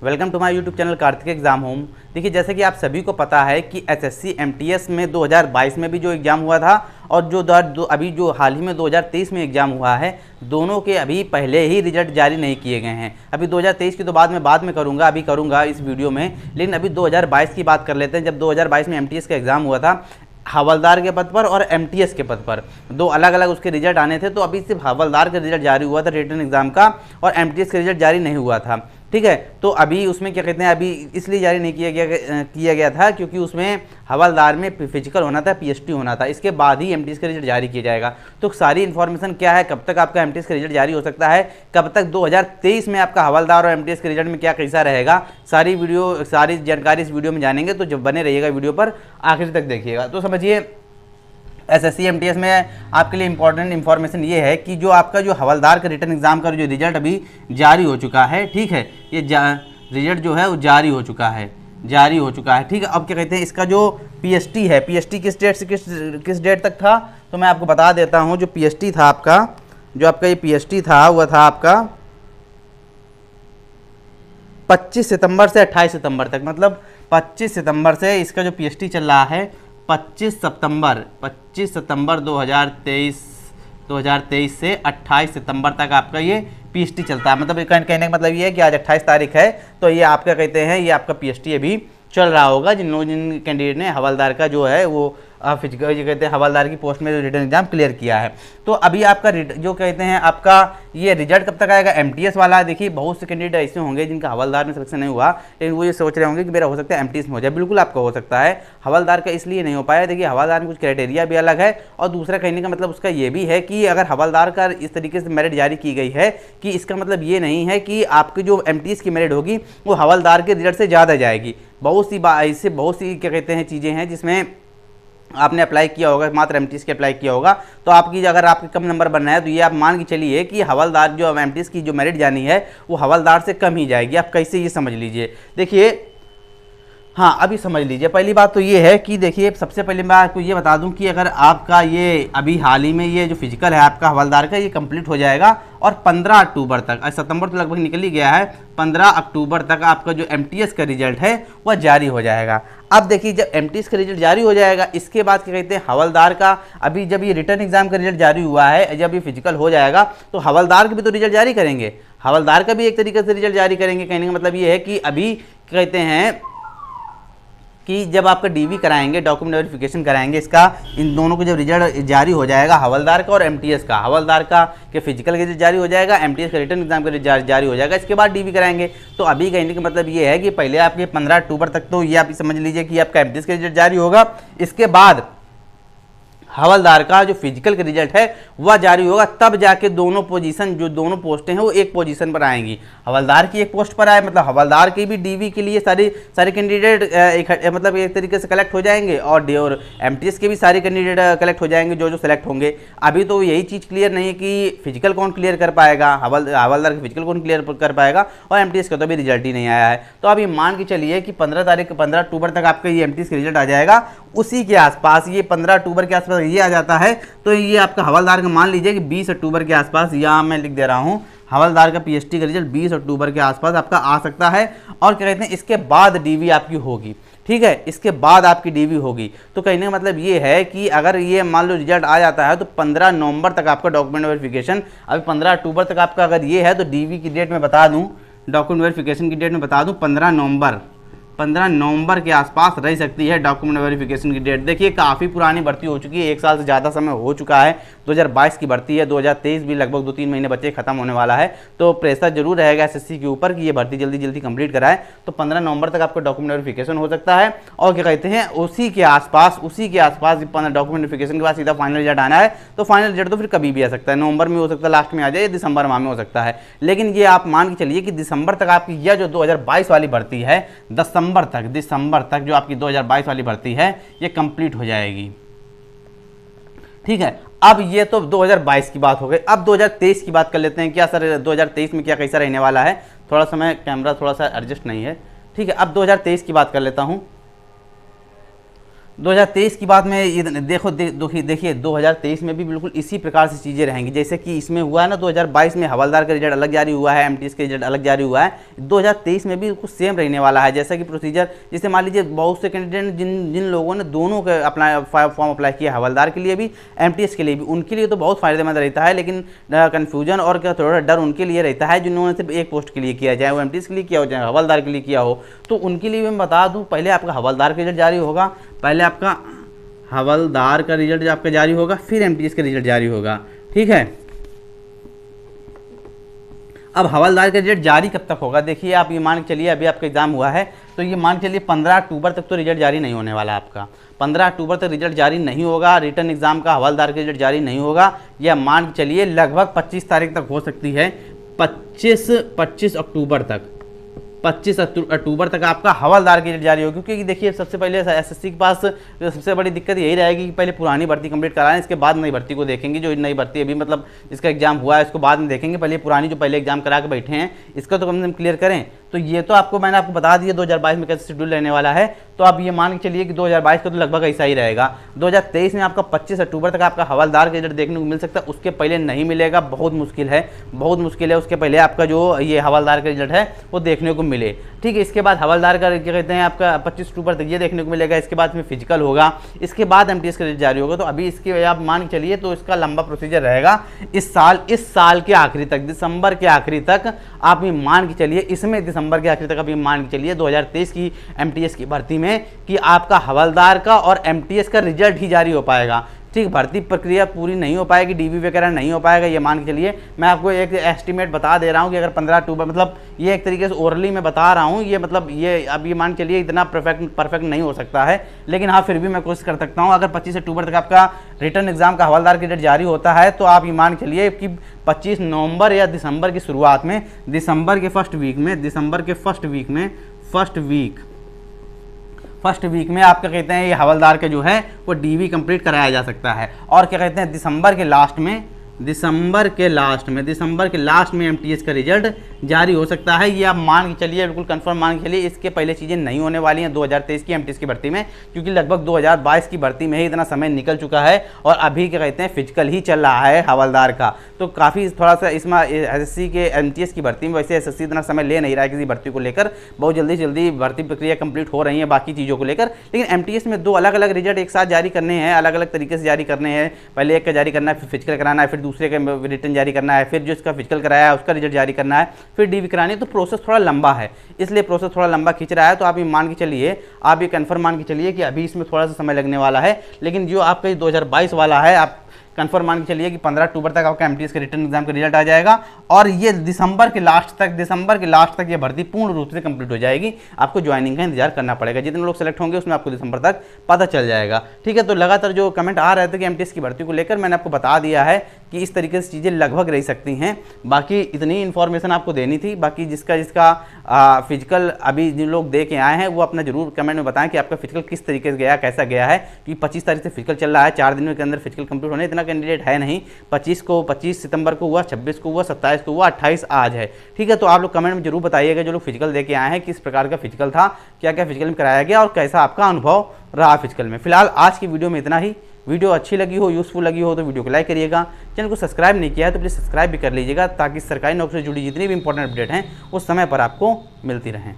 Welcome to my YouTube channel Kartik exam home. देखिए, जैसे कि आप सभी को पता है कि एसएससी एमटीएस में 2022 में भी जो एग्ज़ाम हुआ था और अभी जो हाल ही में 2023 में एग्ज़ाम हुआ है, दोनों के अभी पहले ही रिजल्ट जारी नहीं किए गए हैं। अभी 2023 की तो बाद में करूँगा, अभी करूँगा इस वीडियो में, लेकिन अभी 2022 की बात कर लेते हैं। जब 2022 में एमटीएस का एग्ज़ाम हुआ था, हवलदार के पद पर और एमटीएस के पद पर दो अलग अलग उसके रिजल्ट आने थे। तो अभी सिर्फ हवलदार का रिजल्ट जारी हुआ था रिटन एग्जाम का, और एमटीएस का रिजल्ट जारी नहीं हुआ था। ठीक है, तो अभी उसमें क्या कहते हैं, अभी इसलिए जारी नहीं किया गया था क्योंकि उसमें हवलदार में फिजिकल होना था, पीएसटी होना था। इसके बाद ही एमटीएस का रिजल्ट जारी किया जाएगा। तो सारी इन्फॉर्मेशन क्या है, कब तक आपका एमटीएस का रिजल्ट जारी हो सकता है, कब तक 2023 में आपका हवलदार और एमटीएस के रिजल्ट में क्या कैसा रहेगा, सारी जानकारी इस वीडियो में जानेंगे। तो जब बने रहिएगा वीडियो पर, आखिर तक देखिएगा। तो समझिए, एसएससी एमटीएस में आपके लिए इंपॉर्टेंट इन्फॉर्मेशन ये है कि जो आपका जो हवलदार का रिटन एग्जाम का जो रिजल्ट अभी जारी हो चुका है, ठीक है, ये रिजल्ट जो है वो जारी हो चुका है। ठीक है, अब क्या कहते हैं, इसका जो पीएसटी है, पीएसटी किस डेट से किस डेट तक था, तो मैं आपको बता देता हूँ। जो पीएसटी था आपका, जो आपका ये पीएसटी था, वह था आपका 25 सितंबर से 28 सितंबर तक। मतलब 25 सितंबर से इसका जो पीएसटी चल रहा है, 25 सितंबर 2023 से 28 सितंबर तक आपका ये पीएसटी चलता है। मतलब कहने का मतलब ये है कि आज 28 तारीख है, तो ये आपका कहते हैं, ये आपका पीएसटी अभी चल रहा होगा जिन कैंडिडेट ने हवलदार का जो है वो फिजिकल, ये कहते हैं हवलदार की पोस्ट में जो रिटन एग्जाम क्लियर किया है। तो अभी आपका जो कहते हैं आपका ये रिजल्ट कब तक आएगा, एमटीएस वाला। देखिए, बहुत से कैंडिडेट ऐसे होंगे जिनका हवलदार में सिलेक्शन नहीं हुआ, लेकिन वो ये सोच रहे होंगे कि मेरा हो सकता है एमटीएस में हो जाए। बिल्कुल आपका हो सकता है, हवलदार का इसलिए नहीं हो पाया। देखिए, हवलदार में कुछ क्राइटेरिया भी अलग है, और दूसरा कहने का मतलब उसका ये भी है कि अगर हवलदार का इस तरीके से मेरिट जारी की गई है कि इसका मतलब ये नहीं है कि आपकी जो एमटीएस की मेरिट होगी वो हवलदार के रिजल्ट से ज़्यादा जाएगी। बहुत सी क्या कहते हैं चीज़ें हैं जिसमें आपने अप्लाई किया होगा, मात्र एमटीएस के अप्लाई किया होगा, तो आपकी अगर आपके कम नंबर बन रहा है तो ये आप मान के चलिए कि हवलदार जो एमटीएस की जो मेरिट जानी है वो हवलदार से कम ही जाएगी। आप कैसे ये समझ लीजिए। देखिए, हाँ, अभी समझ लीजिए। पहली बात तो ये है कि देखिए, सबसे पहले मैं आपको ये बता दूं कि अगर आपका ये अभी हाल ही में ये जो फिजिकल है आपका हवलदार का, ये कंप्लीट हो जाएगा और 15 अक्टूबर तक, सितंबर तो लगभग निकल ही गया है, 15 अक्टूबर तक आपका जो एमटीएस का रिजल्ट है वह जारी हो जाएगा। अब देखिए, जब एमटीएस का रिजल्ट जारी हो जाएगा, इसके बाद क्या कहते हैं हवलदार का, अभी जब ये रिटर्न एग्जाम का रिजल्ट जारी हुआ है, जब ये फिजिकल हो जाएगा तो हवलदार का भी तो रिजल्ट जारी करेंगे। हवलदार का भी एक तरीके से रिजल्ट जारी करेंगे। कहने का मतलब ये है कि अभी कहते हैं कि जब आपका डीवी कराएंगे, डॉक्यूमेंट वेरिफिकेशन कराएंगे इसका, इन दोनों को जब रिजल्ट जारी हो जाएगा, हवलदार का और एमटीएस का, हवलदार का के फिजिकल का रिजल्ट जारी हो जाएगा, एमटीएस का रिटर्न एग्जाम का रिजल्ट जारी हो जाएगा, इसके बाद डीवी कराएंगे। तो अभी कहने का मतलब ये है कि पहले आपके 15 अक्टूबर तक तो ये आप समझ लीजिए कि आपका एमटीएस का रिजल्ट जारी होगा। इसके बाद हवलदार का जो फिजिकल का रिजल्ट है वह जारी होगा, तब जाके दोनों पोजीशन, जो दोनों पोस्टें हैं वो एक पोजीशन पर आएंगी। हवलदार की एक पोस्ट पर आए, मतलब हवलदार की भी डीवी के लिए सारे कैंडिडेट मतलब एक तरीके से कलेक्ट हो जाएंगे, और एमटीएस के भी सारे कैंडिडेट कलेक्ट हो जाएंगे जो सेलेक्ट होंगे। अभी तो यही चीज़ क्लियर नहीं है कि फिजिकल कौन क्लियर कर पाएगा, हवलदार का फिजिकल कौन क्लियर कर पाएगा, और एमटीएस का तो अभी रिजल्ट ही नहीं आया है। तो अभी मान के चलिए कि 15 अक्टूबर तक आपका ये एमटीएस का रिजल्ट आ जाएगा। उसी के आसपास, ये 15 अक्टूबर के आसपास ये आ जाता है, तो ये आपका हवलदार का मान लीजिए कि 20 अक्टूबर के आसपास, यहाँ मैं लिख दे रहा हूँ, हवलदार का पीएसटी का रिजल्ट 20 अक्टूबर के आसपास आपका आ सकता है। और क्या कहते हैं, इसके बाद डीवी आपकी होगी। ठीक है, इसके बाद आपकी डीवी होगी। तो कहने का मतलब ये है कि अगर ये मान लो रिजल्ट आ जाता है तो 15 नवंबर तक आपका डॉक्यूमेंट वेरिफिकेशन, अभी 15 अक्टूबर तक आपका अगर ये है, तो डीवी की डेट में बता दूँ, डॉक्यूमेंट वेरिफिकेशन की डेट में बता दूँ, 15 नवंबर के आसपास रह सकती है डॉक्यूमेंट वेरिफिकेशन की डेट। देखिए, काफ़ी पुरानी भर्ती हो चुकी है, 1 साल से ज़्यादा समय हो चुका है। 2022 की भर्ती है, 2023 भी लगभग 2-3 महीने बच्चे खत्म होने वाला है। तो प्रेशर जरूर रहेगा एसएससी के ऊपर कि ये भर्ती जल्दी कंप्लीट कराए। तो 15 नवंबर तक आपका डॉक्यूमेंट वेरिफिकेशन हो सकता है। और क्या कहते हैं, उसी के आसपास डॉक्यूमेंट वेरिफिकेशन के बाद सीधा फाइनल रिजल्ट आना है। तो फाइनल रिजल्ट तो फिर कभी भी आ सकता है, नवंबर में हो सकता है, लास्ट में आ जाए, दिसंबर माह में हो सकता है। लेकिन ये आप मान के चलिए कि दिसंबर तक आपकी यह जो 2022 वाली भर्ती है, दिसंबर तक जो आपकी 2022 वाली भर्ती है ये कंप्लीट हो जाएगी। ठीक है, अब ये तो 2022 की बात हो गई। अब 2023 की बात कर लेते हैं। क्या सर 2023 में क्या कैसा रहने वाला है? थोड़ा सा मैं कैमरा थोड़ा सा एडजस्ट नहीं है। ठीक है, अब 2023 की बात कर लेता हूं। 2023 की बात में ये देखिए 2023 में भी बिल्कुल इसी प्रकार से चीज़ें रहेंगी, जैसे कि इसमें हुआ है ना 2022 में हवलदार का रिजल्ट अलग जारी हुआ है, एमटीएस का रिजल्ट अलग जारी हुआ है, 2023 में भी कुछ सेम रहने वाला है। जैसा कि प्रोसीजर, जैसे मान लीजिए बहुत से कैंडिडेट जिन लोगों ने दोनों का फॉर्म अप्लाई किया, हवलदार के लिए भी एमटीएस के लिए भी, उनके लिए तो बहुत फायदेमंद रहता है, लेकिन कन्फ्यूजन और थोड़ा डर उनके लिए रहता है जिन्होंने सिर्फ एक पोस्ट के लिए किया, चाहे वो एमटीएस के लिए किया हो चाहे हवलदार के लिए किया हो। तो उनके लिए मैं बता दूँ, पहले आपका हवलदार का रिजल्ट जारी होगा, पहले आपका हवलदार का रिजल्ट आपका जारी होगा, फिर एमटीएस का रिजल्ट जारी होगा, ठीक है। अब हवलदार का रिजल्ट जारी कब तक होगा, देखिए आप ये मान के चलिए अभी आपका एग्जाम हुआ है, तो ये मान के चलिए 15 अक्टूबर तक तो रिजल्ट जारी नहीं होने वाला आपका। 15 अक्टूबर तक रिजल्ट जारी नहीं होगा, रिटर्न एग्जाम का हवलदार का रिजल्ट जारी नहीं होगा, या मान के चलिए लगभग 25 तारीख तक हो सकती है, 25 अक्टूबर तक, 25 अक्टूबर तक आपका हवलदार की रिजल्ट जारी होगी। क्योंकि देखिए सबसे पहले एसएससी के पास सबसे बड़ी दिक्कत यही रहेगी कि पहले पुरानी भर्ती कंप्लीट कराएं, इसके बाद नई भर्ती को देखेंगे। जो नई भर्ती अभी मतलब जिसका एग्जाम हुआ है इसको बाद में देखेंगे, पहले पुरानी जो पहले एग्जाम करा के बैठे हैं इसका तो कम से कम क्लियर करें। तो ये तो मैंने आपको बता दिया 2022 में कैसे शेड्यूल रहने वाला है, तो आप ये मान के चलिए कि 2022 का तो लगभग ऐसा ही रहेगा। 2023 में आपका 25 अक्टूबर तक आपका हवलदार का रिजल्ट देखने को मिल सकता है, उसके पहले नहीं मिलेगा, बहुत मुश्किल है, बहुत मुश्किल है उसके पहले आपका जो ये हवलदार का रिजल्ट है वो देखने को मिले, ठीक है। इसके बाद हवलदार का क्या कहते हैं आपका 25 अक्टूबर तक ये देखने को मिलेगा, इसके बाद में फिजिकल होगा, इसके बाद एमटीएस का रिजल्ट जारी होगा। तो अभी इसके आप मान के चलिए तो इसका लंबा प्रोसीजर रहेगा इस साल के आखिरी तक, दिसंबर के आखिरी तक आप ये मान के चलिए, इसमें दिसंबर के आखिरी तक आप ये मान के चलिए 2023 की एमटीएस की भर्ती में कि आपका हवलदार का और एमटीएस का रिजल्ट ही जारी हो पाएगा, ठीक। भर्ती प्रक्रिया पूरी नहीं हो पाएगी, डीबी वगैरह नहीं हो पाएगा, ये मान के चलिए। मैं आपको एक एस्टीमेट बता दे रहा हूँ कि अगर 15 अक्टूबर, मतलब ये एक तरीके से ओरली मैं बता रहा हूँ, ये मतलब ये अब ये मान के चलिए इतना परफेक्ट नहीं हो सकता है, लेकिन हाँ फिर भी मैं कोशिश कर सकता हूँ। अगर 25 अक्टूबर तक आपका रिटर्न एग्जाम का हवलदार का रिजल्ट जारी होता है तो आप ये मान के चलिए कि 25 नवंबर या दिसंबर की शुरुआत में, दिसंबर के फर्स्ट वीक में आपका कहते हैं ये हवलदार का जो है वो डीवी कंप्लीट कराया जा सकता है। और क्या कहते हैं दिसंबर के लास्ट में एमटीएस का रिजल्ट जारी हो सकता है। ये आप मान के चलिए, बिल्कुल कंफर्म मान के चलिए। इसके पहले चीज़ें नहीं होने वाली हैं 2023 की एमटीएस की भर्ती में, क्योंकि लगभग 2022 की भर्ती में ही इतना समय निकल चुका है और अभी क्या कहते हैं फिजिकल ही चल रहा है हवलदार का। तो काफ़ी थोड़ा सा इसमें एसएससी के एमटीएस की भर्ती में, वैसे एसएससी इतना समय ले नहीं रहा है किसी भर्ती को लेकर, बहुत जल्दी भर्ती प्रक्रिया कंप्लीट हो रही है बाकी चीज़ों को लेकर। लेकिन एमटीएस में 2 अलग अलग रिजल्ट एक साथ जारी करने हैं, अलग अलग तरीके से जारी करने हैं। पहले एक का जारी करना है, फिर फिजिकल कराना है, फिर दूसरे का रिटर्न जारी करना है, फिर जो इसका फिजिकल कराया है उसका रिजल्ट जारी करना है, फिर डीवी करानी है। तो प्रोसेस थोड़ा लंबा है, इसलिए प्रोसेस थोड़ा लंबा खींच रहा है। तो आप ये मान के चलिए, आप ये कंफर्म मान के चलिए कि अभी इसमें थोड़ा सा समय लगने वाला है। लेकिन जो आपका 2022 वाला है, आप कंफर्म मान के चलिए कि 15 अक्टूबर तक आपका एमटीएस के रिटर्न एग्जाम का रिजल्ट आ जाएगा और ये दिसंबर के लास्ट तक ये भर्ती पूर्ण रूप से कंप्लीट हो जाएगी। आपको ज्वाइनिंग का इंतजार करना पड़ेगा, जितने लोग सेलेक्ट होंगे उसमें आपको दिसंबर तक पता चल जाएगा, ठीक है। तो लगातार जो कमेंट आ रहे थे कि एमटीएस की भर्ती को लेकर, मैंने आपको बता दिया है कि इस तरीके से चीज़ें लगभग रह सकती हैं। बाकी इतनी इन्फॉर्मेशन आपको देनी थी। बाकी जिसका फिजिकल अभी जिन लोग दे के आए हैं वो अपना जरूर कमेंट में बताएं कि आपका फिजिकल किस तरीके से गया, कैसा गया है। क्योंकि 25 तारीख से फिजिकल चल रहा है, 4 दिनों के अंदर फिजिकल कंप्लीट होने, इतना कैंडिडेट है नहीं। 25 सितंबर को हुआ, 26 को हुआ, 27 को हुआ, 28 आज है, ठीक है। तो आप लोग कमेंट में जरूर बताइएगा जो लोग फिजिकल दे के आए हैं किस प्रकार का फिजिकल था, क्या क्या फिजिकल में कराया गया और कैसा आपका अनुभव रहा फिजिकल में। फिलहाल आज की वीडियो में इतना ही। वीडियो अच्छी लगी हो, यूजफुल लगी हो तो वीडियो को लाइक करिएगा। चैनल को सब्सक्राइब नहीं किया है तो प्लीज़ सब्सक्राइब भी कर लीजिएगा, ताकि सरकारी नौकरी से जुड़ी जितनी भी इंपॉर्टेंट अपडेट हैं उस समय पर आपको मिलती रहें।